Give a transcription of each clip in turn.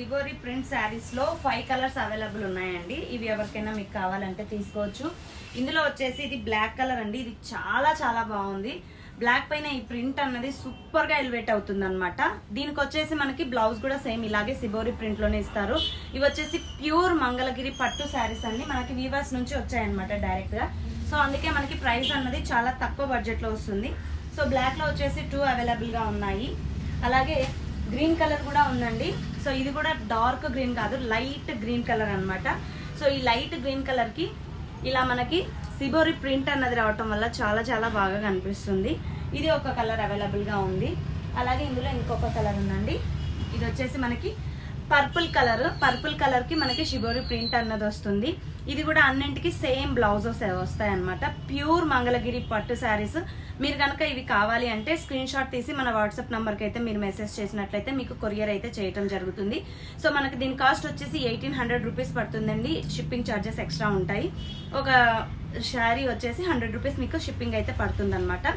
Shibori print saris లో 5 colours available ఉన్నాయండి. ఇవి ఎవరికైనా మీకు కావాలంటే తీసుకోవచ్చు. ఇందులో వచ్చేసి ఇది బ్లాక్ కలర్ అండి. ఇది చాలా చాలా బాగుంది. బ్లాక్ పైన ఈ ప్రింట్ అన్నది సూపర్ గా ఎలివేట్ అవుతుంది అనమాట. దీనికి వచ్చేసి మనకి బ్లౌజ్ కూడా సేమ్ ఇలాగే సిబోరి ప్రింట్ లోనే ఇస్తారు. ఇవి వచ్చేసి ప్యూర్ మంగళగిరి పట్టు శారీస్ అండి. మనకి వీవర్స్ నుంచి వచ్చాయన్నమాట డైరెక్ట్ గా. సో అందుకే మనకి ప్రైస్ అన్నది చాలా తక్కువ బడ్జెట్ లో వస్తుంది. సో బ్లాక్ లో వచ్చేసి 2 అవైలబుల్ గా ఉన్నాయి. అలాగే గ్రీన్ కలర్ కూడా ఉందండి. సో ఇది కూడా డార్క్ గ్రీన్ కాదు, లైట్ గ్రీన్ కలర్ అన్నమాట. సో ఈ లైట్ గ్రీన్ కలర్ కి ఇలా మనకి సిబోరి ప్రింట్ అన్నది రావటం వల్ల చాలా చాలా బాగా కనిపిస్తుంది. ఇది ఒక కలర్ అవైలబుల్ గా ఉంది. అలాగే ఇందులో ఇంకొక కలర్ ఉందండి. ఇది వచ్చేసి మనకి పర్పుల్ కలర్. పర్పుల్ కలర్ కి మనకి సిబోరి ప్రింట్ అన్నది వస్తుంది. ఇది కూడా అన్నింటికి సేమ్ బ్లౌజెస్ వస్తాయి అనమాట. ప్యూర్ మంగళగిరి పట్టు శారీస్. మీరు కనుక ఇవి కావాలి అంటే స్క్రీన్ షాట్ తీసి మన వాట్సాప్ నంబర్కి అయితే మీరు మెసేజ్ చేసినట్లయితే మీకు కొరియర్ అయితే చేయటం జరుగుతుంది. సో మనకి దీని కాస్ట్ వచ్చేసి 1800 రూపీస్ పడుతుందండి. షిప్పింగ్ ఛార్జెస్ ఎక్స్ట్రా ఉంటాయి. ఒక శారీ వచ్చేసి 100 రూపీస్ మీకు షిప్పింగ్ అయితే పడుతుంది అనమాట.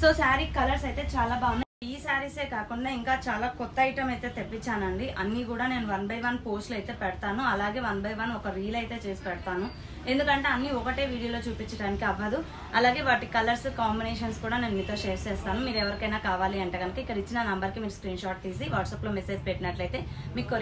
సో శారీ కలర్స్ అయితే చాలా బాగున్నాయి. ఈ శారీసే కాకుండా ఇంకా చాలా కొత్త ఐటమ్ అయితే తెప్పించానండి. అన్ని కూడా నేను 1 by 1 పోస్ట్లు అయితే పెడతాను. అలాగే 1 by 1 ఒక రీల్ అయితే చేసి పెడతాను. ఎందుకంటే అన్ని ఒకటే వీడియోలో చూపించడానికి అవ్వదు. అలాగే వాటి కలర్స్ కాంబినేషన్స్ కూడా నేను మీతో షేర్ చేస్తాను. మీరు ఎవరికైనా కావాలి అంటే కనుక ఇక్కడ ఇచ్చిన నంబర్కి మీరు స్క్రీన్ షాట్ తీసి వాట్సాప్లో మెసేజ్ పెట్టినట్లయితే మీకు